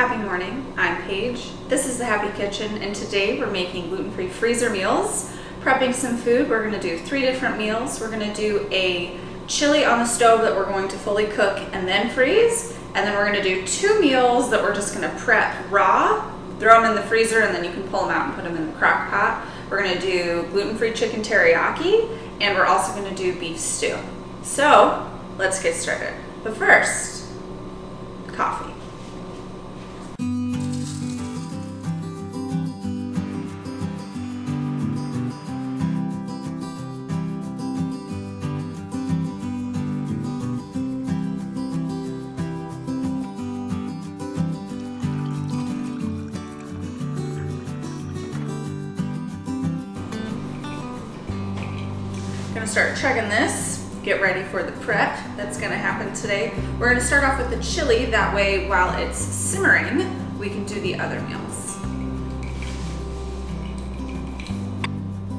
Happy morning, I'm Paige. This is the Happy Kitchen, and today we're making gluten-free freezer meals. Prepping some food, we're gonna do 3 different meals. We're gonna do a chili on the stove that we're going to fully cook and then freeze. And then we're gonna do 2 meals that we're just gonna prep raw, throw them in the freezer, and then you can pull them out and put them in the crock pot. We're gonna do Gluten Free Chicken Teriyaki, and we're also gonna do beef stew. So, let's get started. But first, coffee. Gonna start chugging this, get ready for the prep that's gonna happen today. We're gonna start off with the chili, that way while it's simmering, we can do the other meals.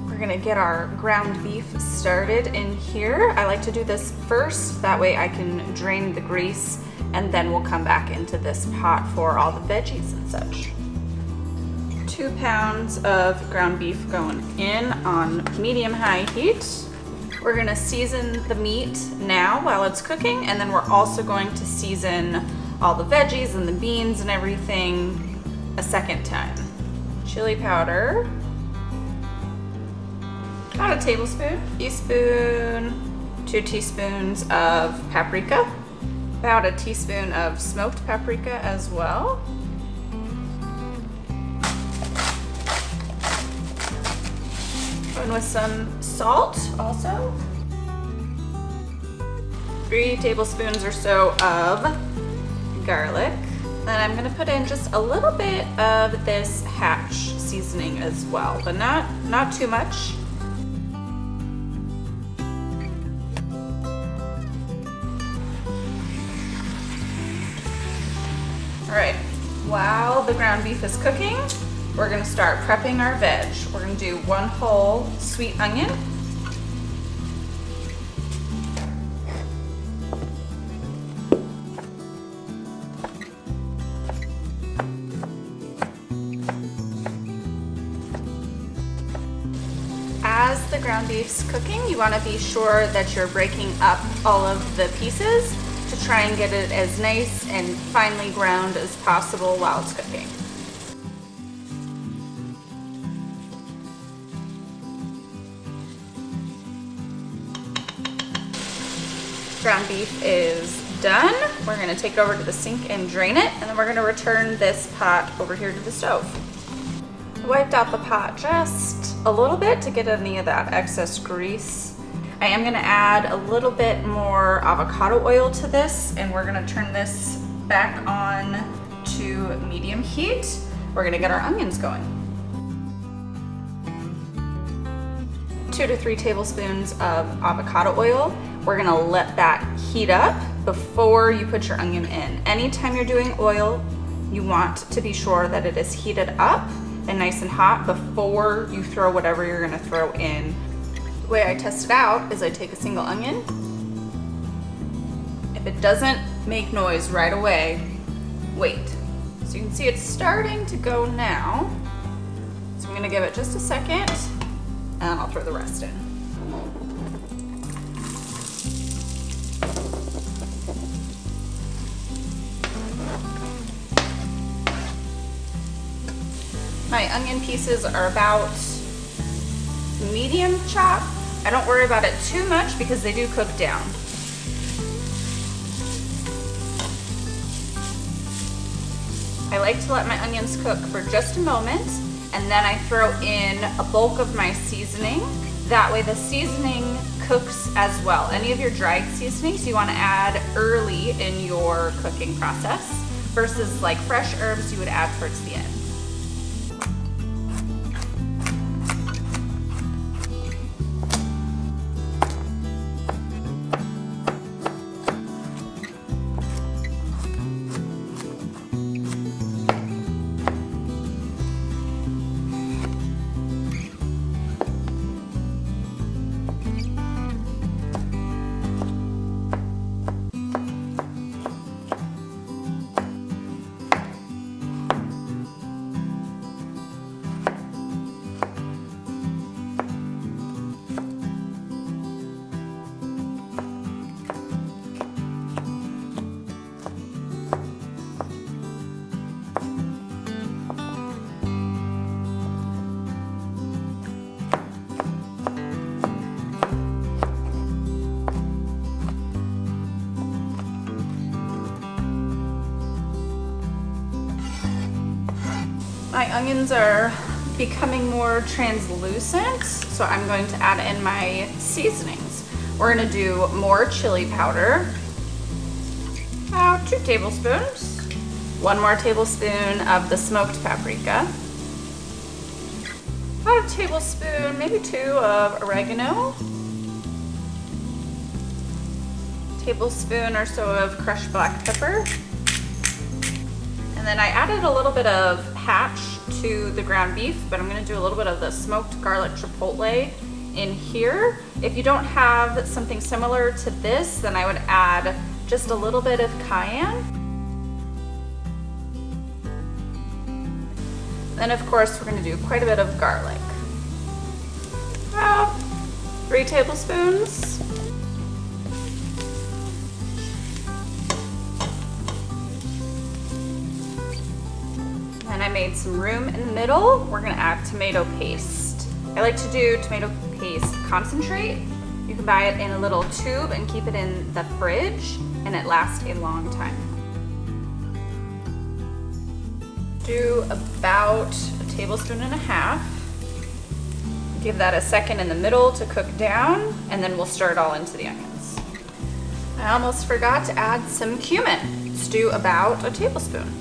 We're gonna get our ground beef started in here. I like to do this first, that way I can drain the grease, and then we'll come back into this pot for all the veggies and such. 2 pounds of ground beef going in on medium-high heat. We're gonna season the meat now while it's cooking, and then we're also going to season all the veggies and the beans and everything a second time. Chili powder, about a tablespoon, teaspoon, 2 teaspoons of paprika, about a teaspoon of smoked paprika as well. And with some salt also. 3 tablespoons or so of garlic. And I'm gonna put in just a little bit of this hatch seasoning as well, but not too much. All right, while the ground beef is cooking, we're gonna start prepping our veg. We're gonna do 1 whole sweet onion. As the ground beef's cooking, you wanna be sure that you're breaking up all of the pieces to try and get it as nice and finely ground as possible while it's cooking. Ground beef is done. We're gonna take it over to the sink and drain it, and then we're gonna return this pot over here to the stove. I wiped out the pot just a little bit to get any of that excess grease. I am gonna add a little bit more avocado oil to this, and we're gonna turn this back on to medium heat. We're gonna get our onions going. 2 to 3 tablespoons of avocado oil. We're gonna let that heat up before you put your onion in. Anytime you're doing oil, you want to be sure that it is heated up and nice and hot before you throw whatever you're gonna throw in. The way I test it out is I take a single onion. If it doesn't make noise right away, wait. So you can see it's starting to go now. So I'm gonna give it just a second, and I'll throw the rest in. My onion pieces are about medium chop. I don't worry about it too much because they do cook down. I like to let my onions cook for just a moment, and then I throw in a bulk of my seasoning. That way the seasoning cooks as well. Any of your dried seasonings you want to add early in your cooking process versus like fresh herbs you would add towards the end. My onions are becoming more translucent, so I'm going to add in my seasonings. We're gonna do more chili powder, about 2 tablespoons, 1 more tablespoon of the smoked paprika, about a tablespoon, maybe 2 of oregano, tablespoon or so of crushed black pepper, and then I added a little bit of hatch to the ground beef, but I'm gonna do a little bit of the smoked garlic chipotle in here. If you don't have something similar to this, then I would add just a little bit of cayenne. Then of course we're gonna do quite a bit of garlic. About 3 tablespoons. And I made some room in the middle. We're gonna add tomato paste. I like to do tomato paste concentrate. You can buy it in a little tube and keep it in the fridge, and it lasts a long time. Do about a tablespoon and a half. Give that a second in the middle to cook down, and then we'll stir it all into the onions. I almost forgot to add some cumin. Let's do about a tablespoon.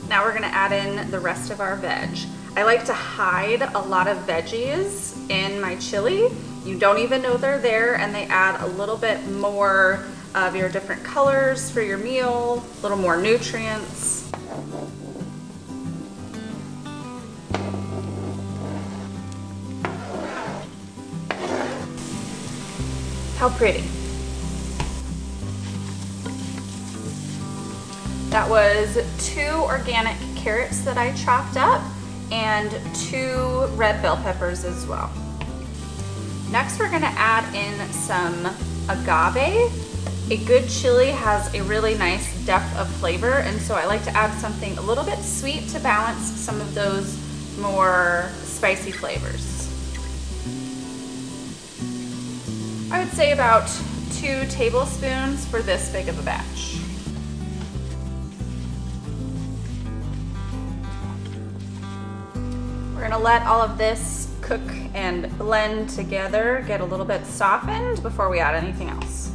Now we're gonna add in the rest of our veg. I like to hide a lot of veggies in my chili. You don't even know they're there, and they add a little bit more of your different colors for your meal, a little more nutrients. How pretty. That was 2 organic carrots that I chopped up and 2 red bell peppers as well. Next, we're gonna add in some agave. A good chili has a really nice depth of flavor, and so I like to add something a little bit sweet to balance some of those more spicy flavors. I would say about 2 tablespoons for this big of a batch. We're gonna let all of this cook and blend together, get a little bit softened before we add anything else.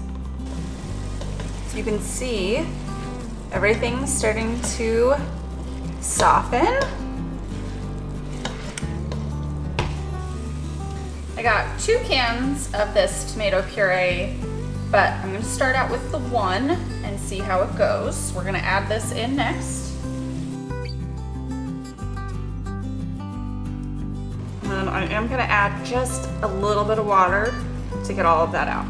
So you can see everything's starting to soften. I got 2 cans of this tomato puree, but I'm gonna start out with the 1 and see how it goes. We're gonna add this in next. And I am gonna add just a little bit of water to get all of that out.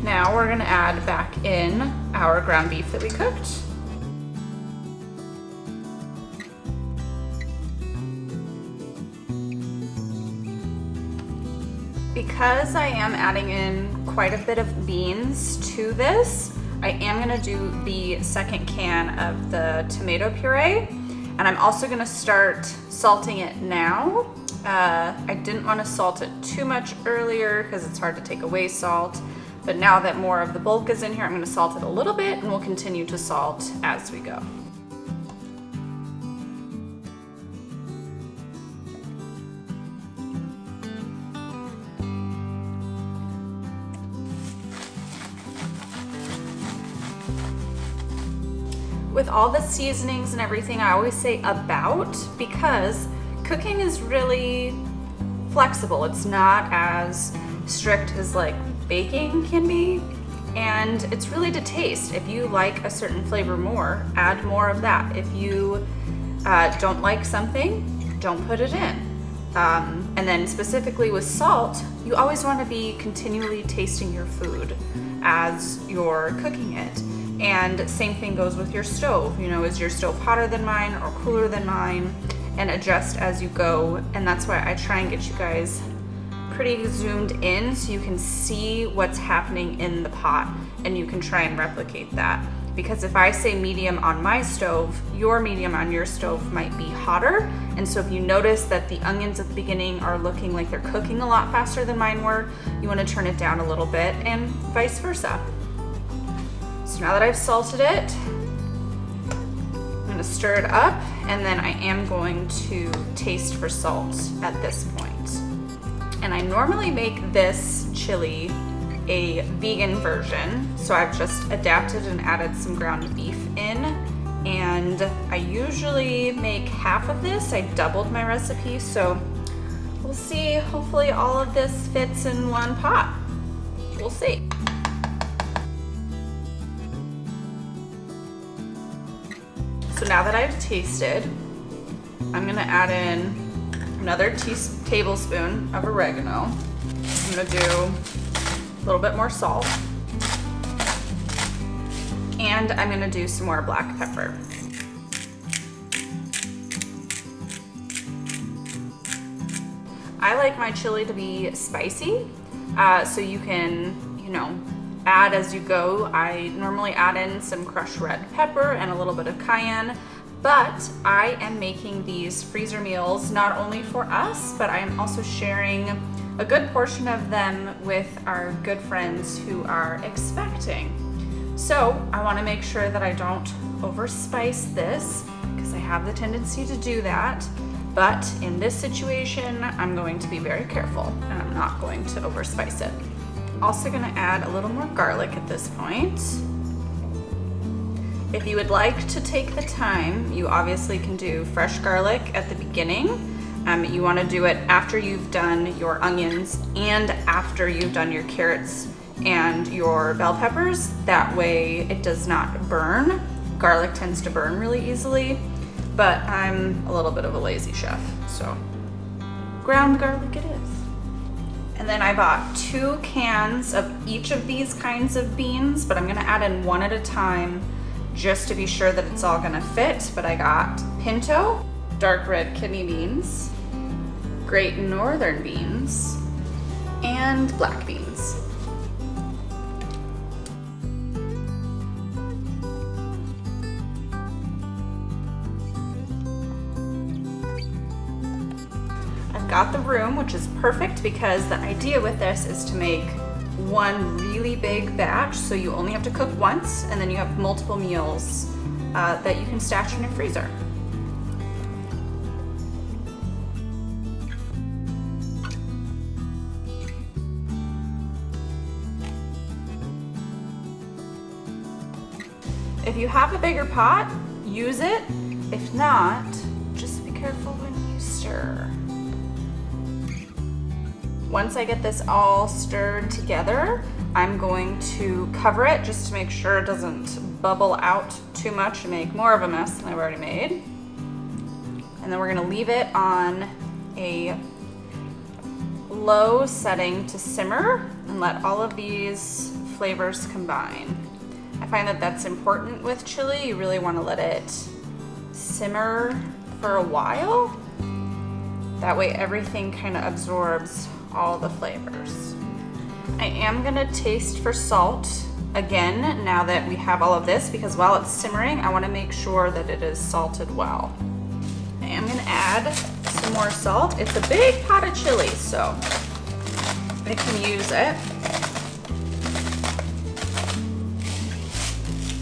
Now we're gonna add back in our ground beef that we cooked. Because I am adding in quite a bit of beans to this, I am gonna do the second can of the tomato puree, and I'm also gonna start salting it now. I didn't wanna salt it too much earlier because it's hard to take away salt, but now that more of the bulk is in here, I'm gonna salt it a little bit, and we'll continue to salt as we go. With all the seasonings and everything, I always say about, because cooking is really flexible. It's not as strict as like baking can be, and it's really to taste. If you like a certain flavor more, add more of that. If you don't like something, don't put it in. And then specifically with salt, you always want to be continually tasting your food as you're cooking it. And same thing goes with your stove. You know, is your stove hotter than mine or cooler than mine? And adjust as you go. And that's why I try and get you guys pretty zoomed in so you can see what's happening in the pot and you can try and replicate that. Because if I say medium on my stove, your medium on your stove might be hotter. And so if you notice that the onions at the beginning are looking like they're cooking a lot faster than mine were, you want to turn it down a little bit and vice versa. So now that I've salted it, I'm going to stir it up, and then I am going to taste for salt at this point. And I normally make this chili a vegan version, so I've just adapted and added some ground beef in, and I usually make half of this. I doubled my recipe, so we'll see. Hopefully all of this fits in one pot. We'll see. So now that I've tasted, I'm gonna add in another tablespoon of oregano. I'm gonna do a little bit more salt, and I'm gonna do some more black pepper. I like my chili to be spicy, so you can, add as you go. I normally add in some crushed red pepper and a little bit of cayenne, but I am making these freezer meals not only for us, but I am also sharing a good portion of them with our good friends who are expecting. So I want to make sure that I don't overspice this, because I have the tendency to do that. But in this situation, I'm going to be very careful, and I'm not going to overspice it. Also going to add a little more garlic at this point. If you would like to take the time, you obviously can do fresh garlic at the beginning. You want to do it after you've done your onions and after you've done your carrots and your bell peppers. That way it does not burn. Garlic tends to burn really easily, but I'm a little bit of a lazy chef, so ground garlic it is. And then I bought 2 cans of each of these kinds of beans, but I'm gonna add in one at a time just to be sure that it's all gonna fit. But I got pinto, dark red kidney beans, great northern beans, and black beans. Got the room, which is perfect, because the idea with this is to make one really big batch, so you only have to cook once, and then you have multiple meals that you can stash in your freezer. If you have a bigger pot, use it. If not, just be careful when you stir. Once I get this all stirred together, I'm going to cover it just to make sure it doesn't bubble out too much and make more of a mess than I've already made. And then we're gonna leave it on a low setting to simmer and let all of these flavors combine. I find that that's important with chili. You really wanna let it simmer for a while. That way everything kind of absorbs all the flavors. I am gonna taste for salt again now that we have all of this, because while it's simmering, I wanna make sure that it is salted well. I am gonna add some more salt. It's a big pot of chili, so I can use it.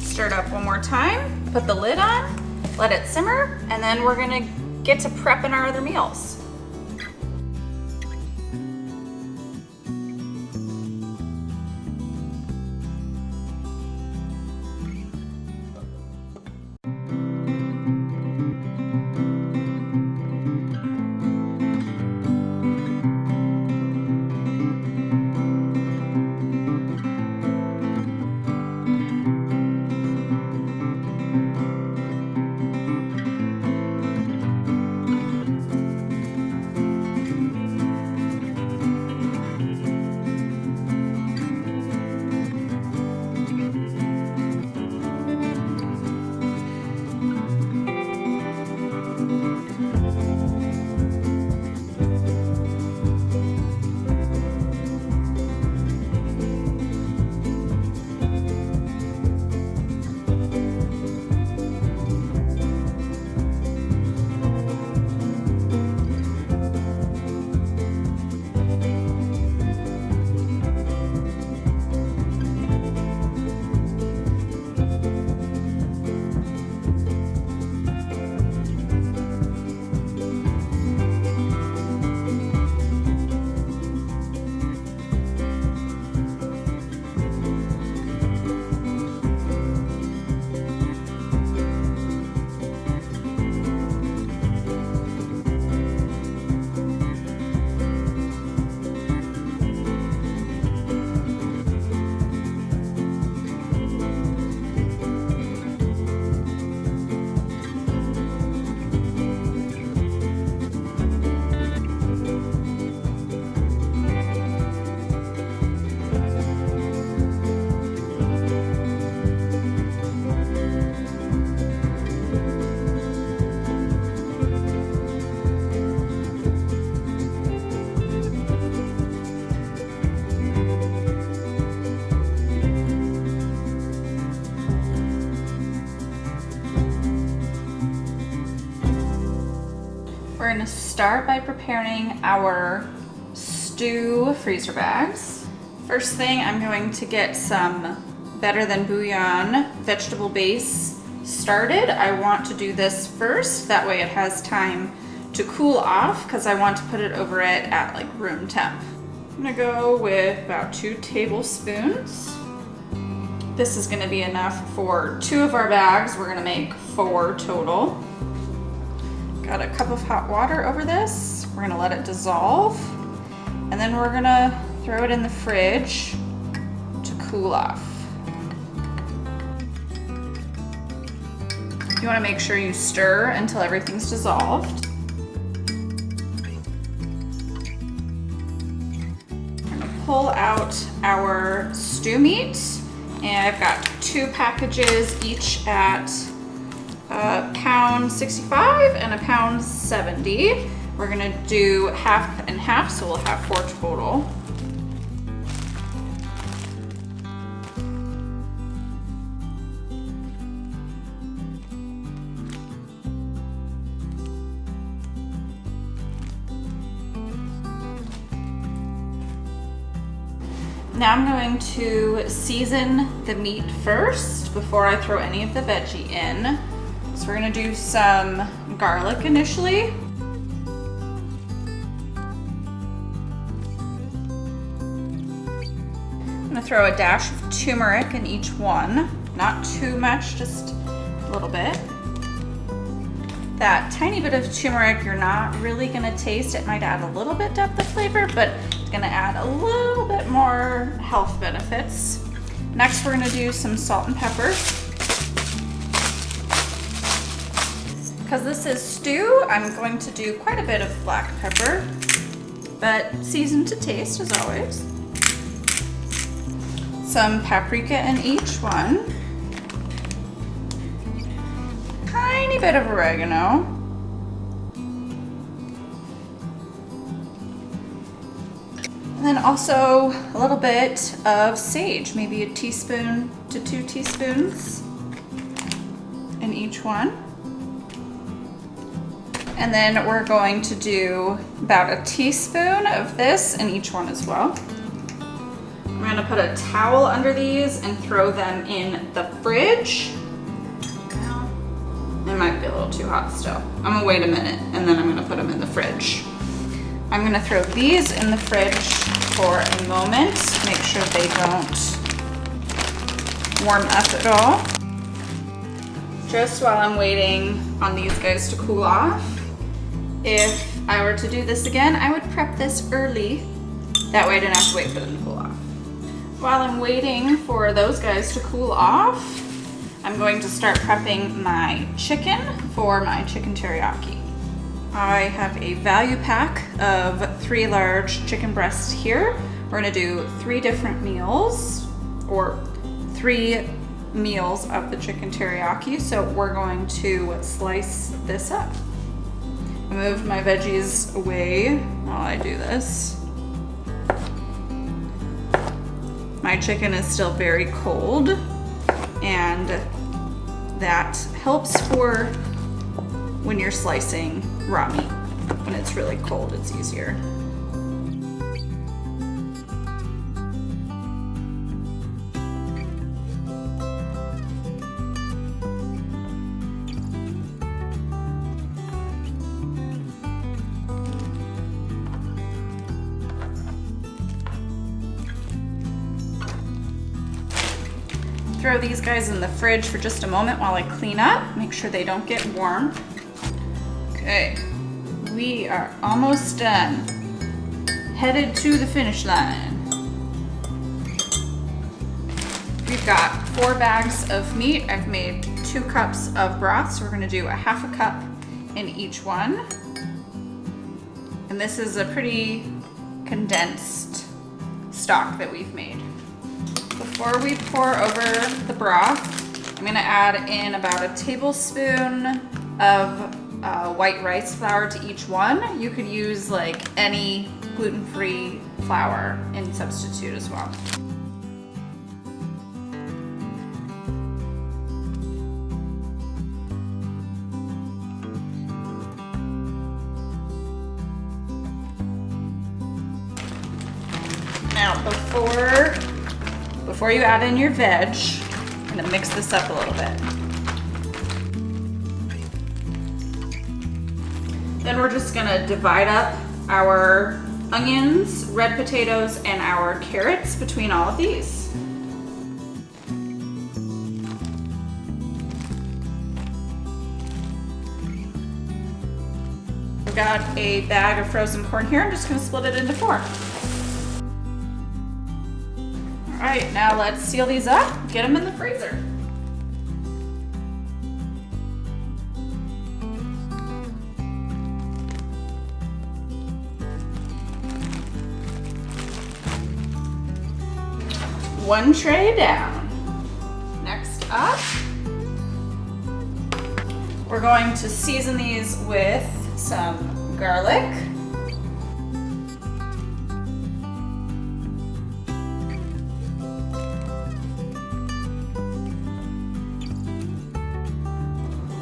Stir it up one more time, put the lid on, let it simmer, and then we're gonna get to prepping our other meals. start by preparing our stew freezer bags. First thing, I'm going to get some Better Than Bouillon vegetable base started. I want to do this first, that way it has time to cool off because I want to put it over it at like room temp. I'm gonna go with about 2 tablespoons. This is gonna be enough for 2 of our bags. We're gonna make 4 total. Got a cup of hot water over this. We're gonna let it dissolve, and then we're gonna throw it in the fridge to cool off. You wanna make sure you stir until everything's dissolved. I'm gonna pull out our stew meat, and I've got 2 packages, each at £1.65 and £1.70. We're gonna do half and half, so we'll have 4 total. Now I'm going to season the meat first before I throw any of the veggie in. So we're gonna do some garlic initially. I'm gonna throw a dash of turmeric in each one. Not too much, just a little bit. That tiny bit of turmeric you're not really gonna taste. It might add a little bit depth of flavor, but it's gonna add a little bit more health benefits. Next, we're gonna do some salt and pepper. Because this is stew, I'm going to do quite a bit of black pepper, but seasoned to taste as always. Some paprika in each one. Tiny bit of oregano. And then also a little bit of sage, maybe a teaspoon to 2 teaspoons in each one. And then we're going to do about a teaspoon of this in each one as well. I'm gonna put a towel under these and throw them in the fridge. It might be a little too hot still. I'm gonna wait a minute and then I'm gonna put them in the fridge. I'm gonna throw these in the fridge for a moment, make sure they don't warm up at all. Just while I'm waiting on these guys to cool off, if I were to do this again, I would prep this early. That way I didn't have to wait for them to cool off. While I'm waiting for those guys to cool off, I'm going to start prepping my chicken for my chicken teriyaki. I have a value pack of 3 large chicken breasts here. We're gonna do 3 different meals, or 3 meals of the chicken teriyaki. So we're going to slice this up. I moved my veggies away while I do this. My chicken is still very cold, and that helps for when you're slicing raw meat. When it's really cold, it's easier. Throw these guys in the fridge for just a moment while I clean up, make sure they don't get warm. Okay, we are almost done. Headed to the finish line. We've got 4 bags of meat. I've made 2 cups of broth, so we're gonna do a half a cup in each one. And this is a pretty condensed stock that we've made. Before we pour over the broth, I'm gonna add in about a tablespoon of white rice flour to each one. You could use like any gluten-free flour in substitute as well. before you add in your veg, I'm gonna mix this up a little bit. Then we're just gonna divide up our onions, red potatoes, and our carrots between all of these. I've got a bag of frozen corn here. I'm just gonna split it into 4. All right, now let's seal these up, get them in the freezer. One tray down. Next up, we're going to season these with some garlic,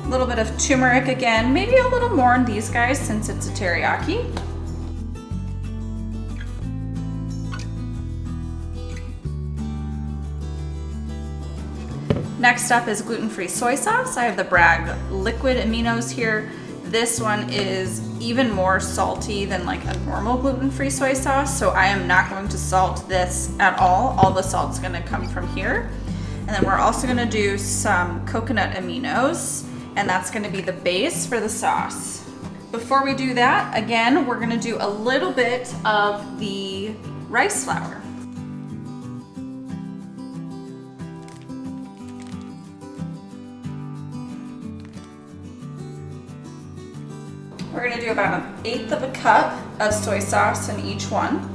a little bit of turmeric again, maybe a little more on these guys since it's a teriyaki. Next up is gluten-free soy sauce. I have the Bragg liquid aminos here. This one is even more salty than like a normal gluten-free soy sauce, so I am not going to salt this at all. All the salt's gonna come from here. And then we're also gonna do some coconut aminos, and that's gonna be the base for the sauce. Before we do that, again, we're gonna do a little bit of the rice flour. We're gonna do about 1/8 of a cup of soy sauce in each one.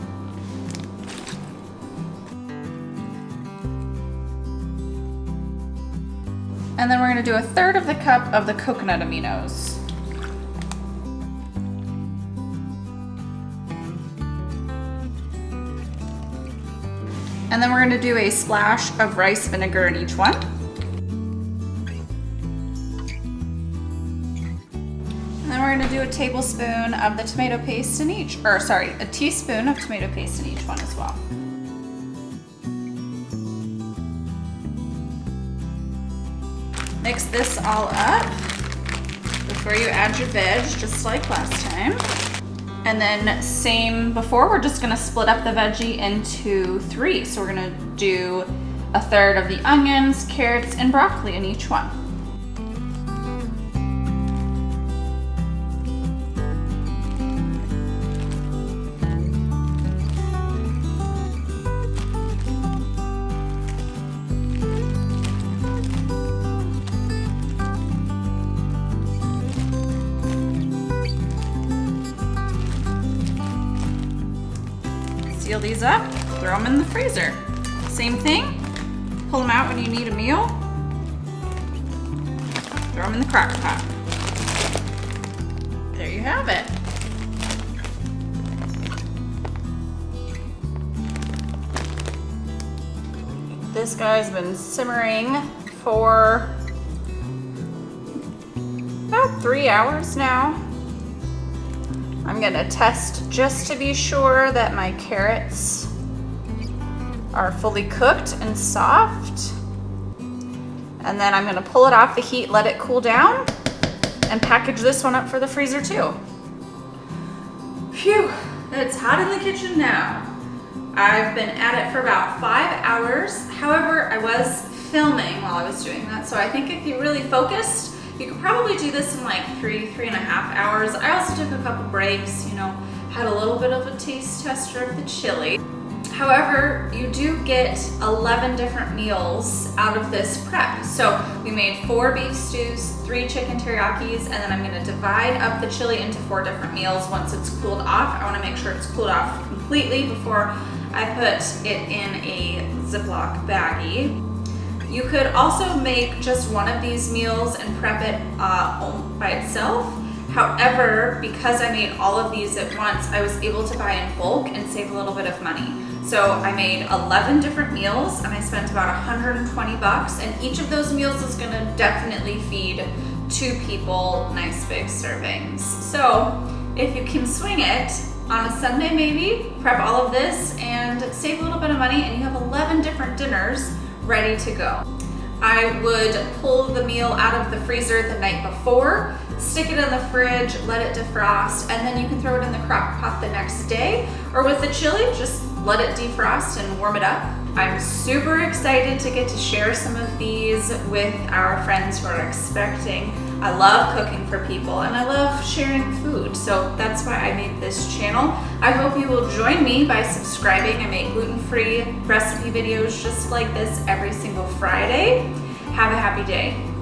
And then we're gonna do 1/3 of the cup of the coconut aminos. And then we're gonna do a splash of rice vinegar in each one. We're gonna do a tablespoon of the tomato paste in each, or sorry, a teaspoon of tomato paste in each one as well. Mix this all up before you add your veg, just like last time. And then same before, we're just gonna split up the veggie into 3. So we're gonna do 1/3 of the onions, carrots, and broccoli in each one. Seal these up, throw them in the freezer. Same thing, pull them out when you need a meal, throw them in the crock pot. There you have it. This guy's been simmering for about 3 hours now. I'm gonna test just to be sure that my carrots are fully cooked and soft. And then I'm gonna pull it off the heat, let it cool down, and package this one up for the freezer too. Phew, it's hot in the kitchen now. I've been at it for about 5 hours. However, I was filming while I was doing that, so I think if you really focused, you could probably do this in like 3.5 hours. I also took a couple breaks, you know, had a little bit of a taste tester of the chili. However, you do get 11 different meals out of this prep. So we made 4 beef stews, 3 chicken teriyakis, and then I'm gonna divide up the chili into 4 different meals once it's cooled off. I wanna make sure it's cooled off completely before I put it in a Ziploc baggie. You could also make just one of these meals and prep it by itself. However, because I made all of these at once, I was able to buy in bulk and save a little bit of money. So I made 11 different meals and I spent about $120, and each of those meals is gonna definitely feed 2 people, nice big servings. So if you can swing it, on a Sunday maybe, prep all of this and save a little bit of money, and you have 11 different dinners ready to go. I would pull the meal out of the freezer the night before, stick it in the fridge, let it defrost, and then you can throw it in the crock pot the next day. Or with the chili, just let it defrost and warm it up. I'm super excited to get to share some of these with our friends who are expecting. I love cooking for people and I love sharing food, so that's why I made this channel. I hope you will join me by subscribing. I make gluten-free recipe videos just like this every single Friday. Have a happy day.